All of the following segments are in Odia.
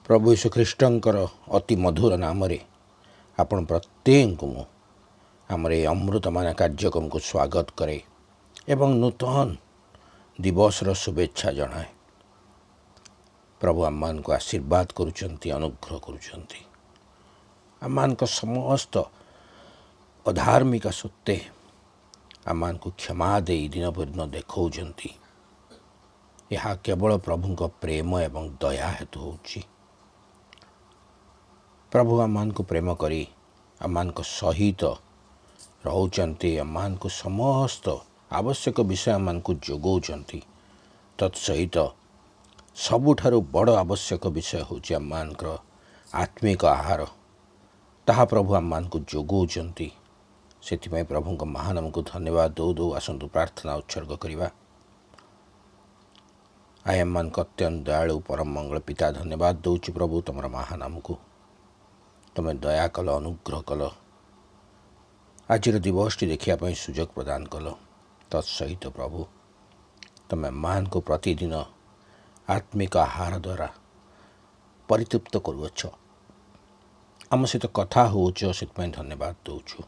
प्रभु यीशु ख्रीष्टंकर अति मधुर नाम आपण प्रत्येक मु आमर ये अमृतमान कार्यक्रम को स्वागत करे एवं नूतन दिवसर शुभेच्छा जनाए। प्रभु आम मान को आशीर्वाद करुचंती, अनुग्रह करुचंती। आम मान को समस्त अधार्मिक सत्ते आम मान को क्षमा दे दिन पर दिन देखौचंती। यह केवल प्रभु को प्रेम एवं दया हेतु होची। प्रभु आम मान को प्रेम करी आम मान को सहित रहउचंती। आम मान को समस्त आवश्यक विषय आम मान को जोगौचंती। तत्सहित सबुठारु बड़ आवश्यक विषय होची आम मान को आत्मिक आहार। ताहा प्रभु आम मान को जोगौचंती। सेथिପାଇଁ प्रभु को महानाम को धन्यवाद दो दो आसंतु प्रार्थना उत्सर्ग करिवा। आय मान को अत्यंत दयालु परम मंगल पिता धन्यवाद दौची प्रभु तुम महानाम को तुम्हें दया कल, अनुग्रह कल, आज दिवस देखा सुजोग प्रदान कल। तत्सहित प्रभु तुम्हें मान को प्रतिदिन आत्मिक आहार द्वारा परितृप्त करुछ। आम सहित कथा होच से धन्यवाद दौचु।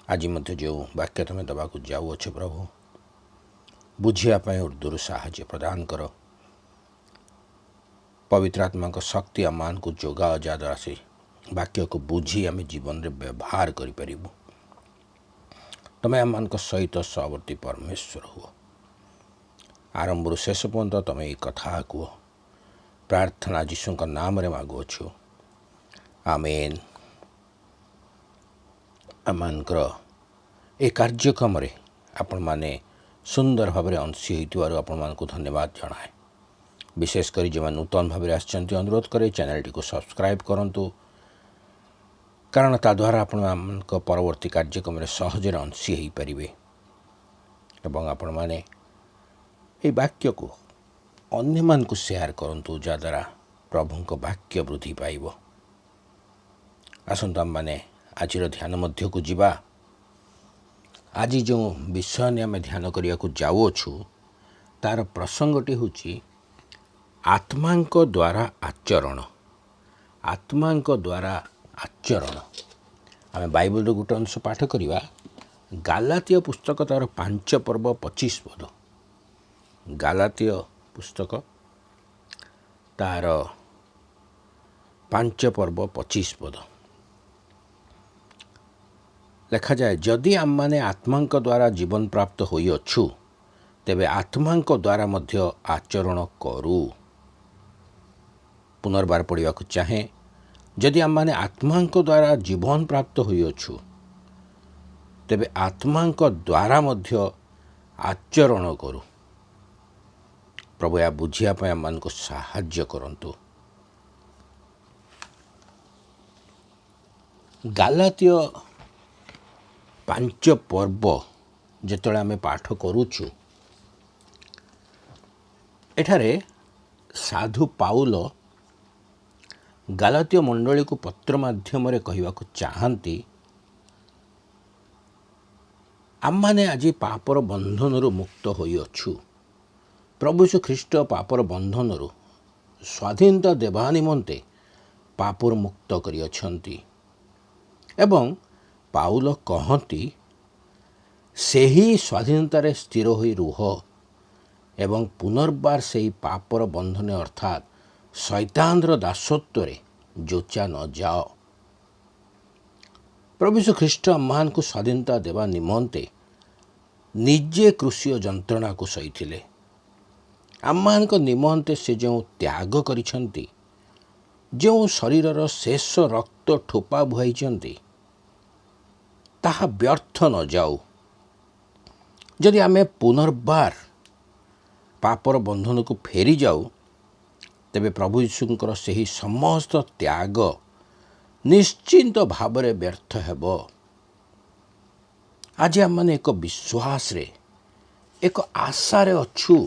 आज मध्य जो वाक्य तुम्हें दवाक जाऊछ प्रभु बुझापी उर्दूर साहाय्य प्रदान कर। पवित्र आत्मा को शक्ति आम मान को जोगा जद्वारा से वाक्य को बुझी आम जीवन में व्यवहार करूँ। तुम्हें आम मान सहित सहवर्ती परमेश्वर हो। आरंभ शेष पर्यंत तुम्हें ये कथा कह प्रार्थना जीशु नाम रे मागुछु। आमेन। आम ए कार्यक्रम आपण माने सुंदर भाव में अंशी होइतिबारु आपण मान को धन्यवाद जनाए। विशेषकर जो नूतन भाव आसचंती अनुरोध करे चैनल टी को सब्सक्राइब करंतु, कारण ता द्वारा आपण मान परवर्ती कार्यक्रम में सहज अंशी हो पारे। एवं आपण माने ए वाक्य को अन्य मान को शेयर करंतु जद्वारा प्रभु को वाक्य वृद्धि पाइब। आसंतु आम माने आज ध्यान मध्य को जीवा। आज जो विषय ने आम ध्यान करिया को जाऊछु तार प्रसंगटी होची आत्मांक द्वारा आचरण। आत्मांक द्वारा आचरण आम बाइबल गोटे अंश पाठ करिवा। गालातीय पुस्तक तार 5 पर्व 25 पद। गालातीय पुस्तक तार 5 पर्व 25 पद लिखा जाए, जदि आम माने आत्मांक द्वारा जीवन प्राप्त होइअछु तेबे आत्मांक द्वारा मध्य आचरण करू। पुनर्बार पढ़ा चाहे, जदि आम माने आत्मांक द्वारा जीवन प्राप्त होइअछु तेबे आत्मांक द्वारा मध्य आचरण करू। प्रभु या बुझिया पे आम मान को साहाय्य करंतु। गालातीय 5 पर्व जेतले आमे पाठ करूछु, एठारे साधु पाउल गालातीय मंडली को पत्र माध्यम रे कहवा चाहती, आम माने आज पापर बंधन मुक्त होइअछु। प्रभु यीशु ख्रीष्ट पापर बंधन स्वाधीनता देवा निमंते पापर मुक्त करिअछंती। एवं पाउल कहती, सेही स्वाधीनतार स्थिर होई रुह एवं पुनर्बार से पापर बंधन अर्थात शैतानर दासत्व जोचा न जाओ। प्रभु यीशु ख्रीष्ट मान को स्वाधीनता देवा निमंते निजे क्रूसीय जंत्रणा को सहीथिले। आम मान को निमंते से जो त्याग करिछंती, जो शरीरर शेष रक्त ठोपा बुहाइछंती, ताहा व्यर्थ न जाऊ। जदि आमे पुनर्बार पापर बंधन को फेरी जाऊ तेबे प्रभु यीशुंकर सही समस्त त्याग निश्चिंत भावरे व्यर्थ हेबो। आज आम माने एक विश्वास रे एक आशा रे अछु।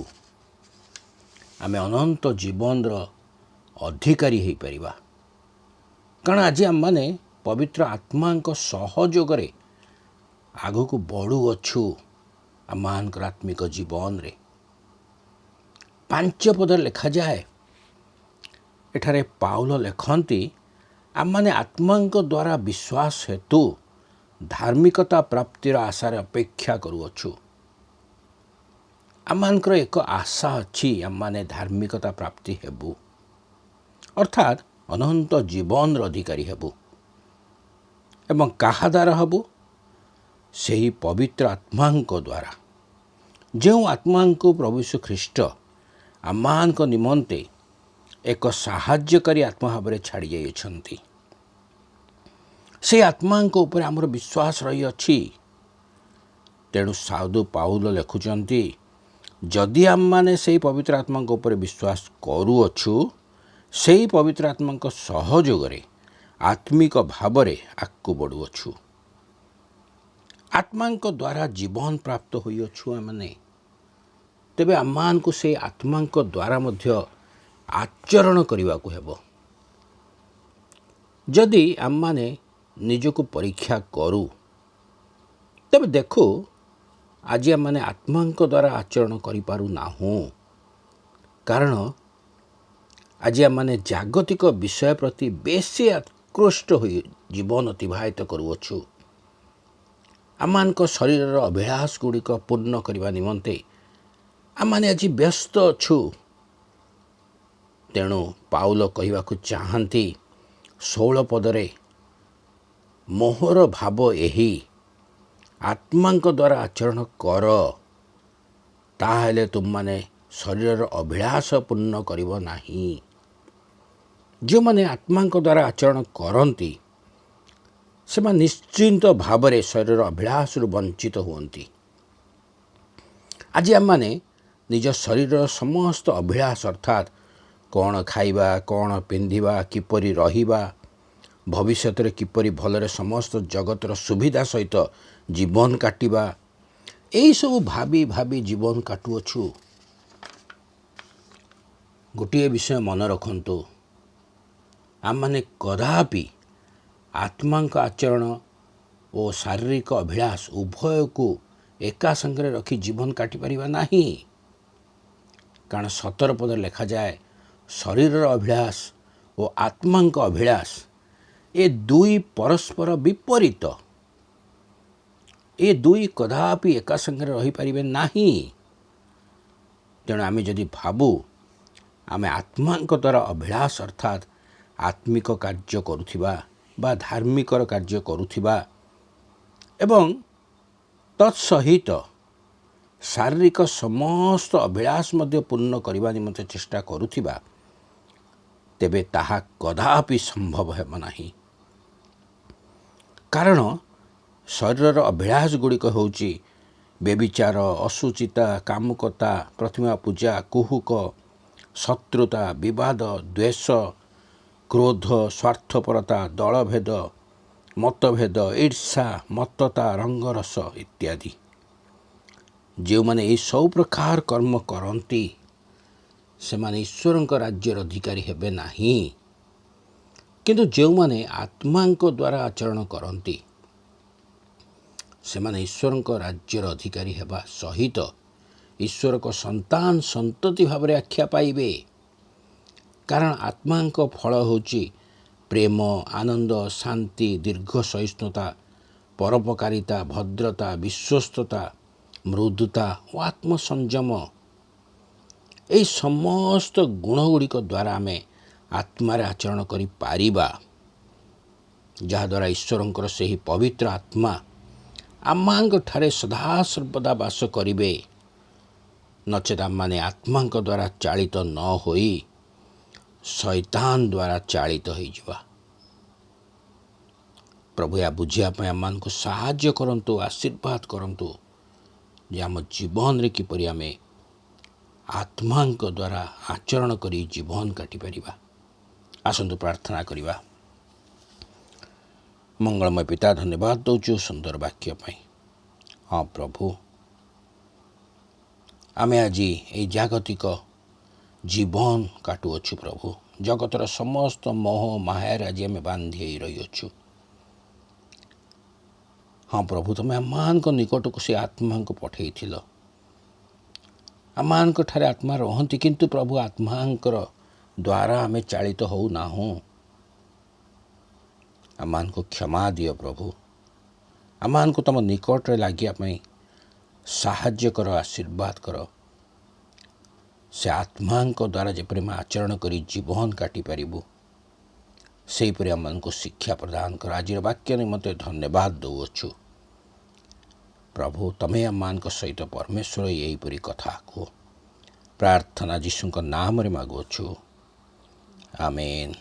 आमे अनंत जीवन रो अधिकारी हो परिबा, कारण आज आम माने पवित्र आत्मा को सहयोग रे आगो को बढ़ू अच्छु। आम मानकर आत्मिक जीवन रे 5 पद लिखा जाए, ଏଠାରେ ପାଉଲ ଲେଖନ୍ତି ଆମମାନେ ଆତ୍ମାଙ୍କ ଦ୍ୱାରା ବିଶ୍ୱାସ ହେତୁ ଧାର୍ମିକତା ପ୍ରାପ୍ତିର ଆଶାରେ ଅପେକ୍ଷା କରୁଅଛୁ। ଆମମାନଙ୍କର ଏକ ଆଶା ଅଛି, ଆମମାନେ ଧାର୍ମିକତା ପ୍ରାପ୍ତି ହେବୁ, ଅର୍ଥାତ୍ ଅନନ୍ତ ଜୀବନର ଅଧିକାରୀ ହେବୁ। ଏବଂ କାହା ଦ୍ୱାରା ହେବୁ? ସେହି ପବିତ୍ର ଆତ୍ମାଙ୍କ ଦ୍ୱାରା, ଯେଉଁ ଆତ୍ମାଙ୍କୁ ପ୍ରଭୁ ଯୀଶୁ ଖ୍ରୀଷ୍ଟ ଆମମାନଙ୍କ ନିମନ୍ତେ ଏକ ସାହାଯ୍ୟକାରୀ ଆତ୍ମା ଭାବରେ ଛାଡ଼ି ଯାଇଅଛନ୍ତି। ସେହି ଆତ୍ମାଙ୍କ ଉପରେ ଆମର ବିଶ୍ୱାସ ରହିଅଛି। ତେଣୁ ସାଧୁ ପାଉଲ ଲେଖୁଛନ୍ତି, ଯଦି ଆମମାନେ ସେହି ପବିତ୍ର ଆତ୍ମାଙ୍କ ଉପରେ ବିଶ୍ୱାସ କରୁଅଛୁ, ସେହି ପବିତ୍ର ଆତ୍ମାଙ୍କ ସହଯୋଗରେ ଆତ୍ମିକ ଭାବରେ ଆଗକୁ ବଢ଼ୁଅଛୁ। ଆତ୍ମାଙ୍କ ଦ୍ୱାରା ଜୀବନ ପ୍ରାପ୍ତ ହୋଇଅଛୁ ଆମମାନେ। ତେବେ ଆମମାନଙ୍କୁ ସେହି ଆତ୍ମାଙ୍କ ଦ୍ୱାରା ମଧ୍ୟ ଆଚରଣ କରିବାକୁ ହେବ। ଯଦି ଆମମାନେ ନିଜକୁ ପରୀକ୍ଷା କରୁ, ତେବେ ଦେଖୁ ଆଜି ଆମମାନେ ଆତ୍ମାଙ୍କ ଦ୍ୱାରା ଆଚରଣ କରିପାରୁନାହୁଁ। କାରଣ ଆଜି ଆମମାନେ ଜାଗତିକ ବିଷୟ ପ୍ରତି ବେଶୀ ଆକୃଷ୍ଟ ହୋଇ ଜୀବନ ଅତିବାହିତ କରୁଅଛୁ। ଆମମାନଙ୍କ ଶରୀରର ଅଭିଳାଷ ଗୁଡ଼ିକ ପୂର୍ଣ୍ଣ କରିବା ନିମନ୍ତେ ଆମମାନେ ଆଜି ବ୍ୟସ୍ତ ଅଛୁ। ତେଣୁ ପାଉଲ କହିବାକୁ ଚାହାନ୍ତି 16 ପଦରେ, ମୋହର ଭାବ ଏହି, ଆତ୍ମାଙ୍କ ଦ୍ୱାରା ଆଚରଣ କର, ତାହେଲେ ତୁମମାନେ ଶରୀରର ଅଭିଳାଷ ପୂର୍ଣ୍ଣ କରିବ ନାହିଁ। ଯେଉଁମାନେ ଆତ୍ମାଙ୍କ ଦ୍ୱାରା ଆଚରଣ କରନ୍ତି, ସେମାନେ ନିଶ୍ଚିନ୍ତ ଭାବରେ ଶରୀରର ଅଭିଳାଷରୁ ବଞ୍ଚିତ ହୁଅନ୍ତି। ଆଜି ଆମମାନେ ନିଜ ଶରୀରର ସମସ୍ତ ଅଭିଳାଷ, ଅର୍ଥାତ୍ କ'ଣ ଖାଇବା, କ'ଣ ପିନ୍ଧିବା, କିପରି ରହିବା, ଭବିଷ୍ୟତରେ କିପରି ଭଲରେ ସମସ୍ତ ଜଗତର ସୁବିଧା ସହିତ ଜୀବନ କାଟିବା, ଏହିସବୁ ଭାବି ଭାବି ଜୀବନ କାଟୁଅଛୁ। ଗୋଟିଏ ବିଷୟ ମନେ ରଖନ୍ତୁ, ଆମମାନେ କଦାପି ଆତ୍ମାଙ୍କ ଆଚରଣ ଓ ଶାରୀରିକ ଅଭିଳାଷ ଉଭୟକୁ ଏକା ସାଙ୍ଗରେ ରଖି ଜୀବନ କାଟିପାରିବା ନାହିଁ। କାରଣ 17 ପଦରେ ଲେଖାଯାଏ, ଶରୀରର ଅଭିଳାଷ ଓ ଆତ୍ମାଙ୍କ ଅଭିଳାଷ ଏ ଦୁଇ ପରସ୍ପର ବିପରୀତ। ଏ ଦୁଇ କଦାପି ଏକା ସାଙ୍ଗରେ ରହିପାରିବେ ନାହିଁ। ତେଣୁ ଆମେ ଯଦି ଭାବୁ ଆମେ ଆତ୍ମାଙ୍କ ଦ୍ୱାରା ଅଭିଳାଷ, ଅର୍ଥାତ୍ ଆତ୍ମିକ କାର୍ଯ୍ୟ କରୁଥିବା ବା ଧାର୍ମିକର କାର୍ଯ୍ୟ କରୁଥିବା ଏବଂ ତତ୍ସହିତ ଶାରୀରିକ ସମସ୍ତ ଅଭିଳାଷ ମଧ୍ୟ ପୂର୍ଣ୍ଣ କରିବା ନିମନ୍ତେ ଚେଷ୍ଟା କରୁଥିବା, ତେବେ ତାହା କଦାପି ସମ୍ଭବ ହେବ ନାହିଁ। କାରଣ ଶରୀରର ଅଭିଳାଷ ଗୁଡ଼ିକ ହେଉଛି ବ୍ୟଭିଚାର, ଅଶୁଚିତା, କାମୁକତା, ପ୍ରତିମା ପୂଜା, କୁହୁକ, ଶତ୍ରୁତା, ବିବାଦ, ଦ୍ୱେଷ, କ୍ରୋଧ, ସ୍ୱାର୍ଥପରତା, ଦଳଭେଦ, ମତଭେଦ, ଈର୍ଷା, ମତ୍ତତା, ରଙ୍ଗରସ ଇତ୍ୟାଦି। ଯେଉଁମାନେ ଏହି ସବୁ ପ୍ରକାର କର୍ମ କରନ୍ତି, ସେମାନେ ଈଶ୍ୱରଙ୍କ ରାଜ୍ୟର ଅଧିକାରୀ ହେବେ ନାହିଁ। କିନ୍ତୁ ଯେଉଁମାନେ ଆତ୍ମାଙ୍କ ଦ୍ୱାରା ଆଚରଣ କରନ୍ତି, ସେମାନେ ଈଶ୍ୱରଙ୍କ ରାଜ୍ୟର ଅଧିକାରୀ ହେବା ସହିତ ଈଶ୍ୱରଙ୍କ ସନ୍ତାନ ସନ୍ତତି ଭାବରେ ଆଖ୍ୟା ପାଇବେ। କାରଣ ଆତ୍ମାଙ୍କ ଫଳ ହେଉଛି ପ୍ରେମ, ଆନନ୍ଦ, ଶାନ୍ତି, ଦୀର୍ଘ ସହିଷ୍ଣୁତା, ପରୋପକାରିତା, ଭଦ୍ରତା, ବିଶ୍ୱସ୍ତତା, ମୃଦୁତା ଓ ଆତ୍ମସଂଯମ। ଏହି ସମସ୍ତ ଗୁଣଗୁଡ଼ିକ ଦ୍ୱାରା ଆମେ ଆତ୍ମାରେ ଆଚରଣ କରିପାରିବା, ଯାହାଦ୍ୱାରା ଈଶ୍ୱରଙ୍କର ସେହି ପବିତ୍ର ଆତ୍ମା ଆମମାନଙ୍କଠାରେ ସଦାସର୍ବଦା ବାସ କରିବେ। ନଚେତ୍ ଆମମାନେ ଆତ୍ମାଙ୍କ ଦ୍ୱାରା ଚାଳିତ ନ ହୋଇ ଶୈତାନ ଦ୍ୱାରା ଚାଳିତ ହୋଇଯିବା। ପ୍ରଭୁ ଏହା ବୁଝିବା ପାଇଁ ଆମମାନଙ୍କୁ ସାହାଯ୍ୟ କରନ୍ତୁ, ଆଶୀର୍ବାଦ କରନ୍ତୁ ଯେ ଆମ ଜୀବନରେ କିପରି ଆମେ ଆତ୍ମାଙ୍କ ଦ୍ୱାରା ଆଚରଣ କରି ଜୀବନ କାଟିପାରିବା। ଆସନ୍ତୁ ପ୍ରାର୍ଥନା କରିବା। ମଙ୍ଗଳମୟ ପିତା, ଧନ୍ୟବାଦ ଦେଉଛୁ ସୁନ୍ଦର ବାକ୍ୟ ପାଇଁ। ହଁ ପ୍ରଭୁ, ଆମେ ଆଜି ଏହି ଜାଗତିକ ଜୀବନ କାଟୁଅଛୁ ପ୍ରଭୁ। ଜଗତର ସମସ୍ତ ମୋହ ମାୟାରେ ଆଜି ଆମେ ବାନ୍ଧି ହୋଇ ରହିଅଛୁ। ହଁ ପ୍ରଭୁ, ତୁମେ ଆମମାନଙ୍କ ନିକଟକୁ ସେ ଆତ୍ମାଙ୍କୁ ପଠାଇଥିଲ। ଆମମାନଙ୍କଠାରେ ଆତ୍ମା ରହନ୍ତି, କିନ୍ତୁ ପ୍ରଭୁ ଆତ୍ମାଙ୍କର द्वारा आमे चालित हो नाहूँ। आमको क्षमा दियो प्रभु। आमको तुम निकट लगे साहाय्य कर, आशीर्वाद कर। से आत्मा द्वारा जेपरि आचरण कर जीवन काटी पारिबु सेहीपरि आमको शिक्षा प्रदान कर। आज वाक्य निमंते धन्यवाद दौछु प्रभु। तमें आम सहित परमेश्वर यहीपरि कथा कह। प्रार्थना जीशु नाम रे मागुछु, आमेन।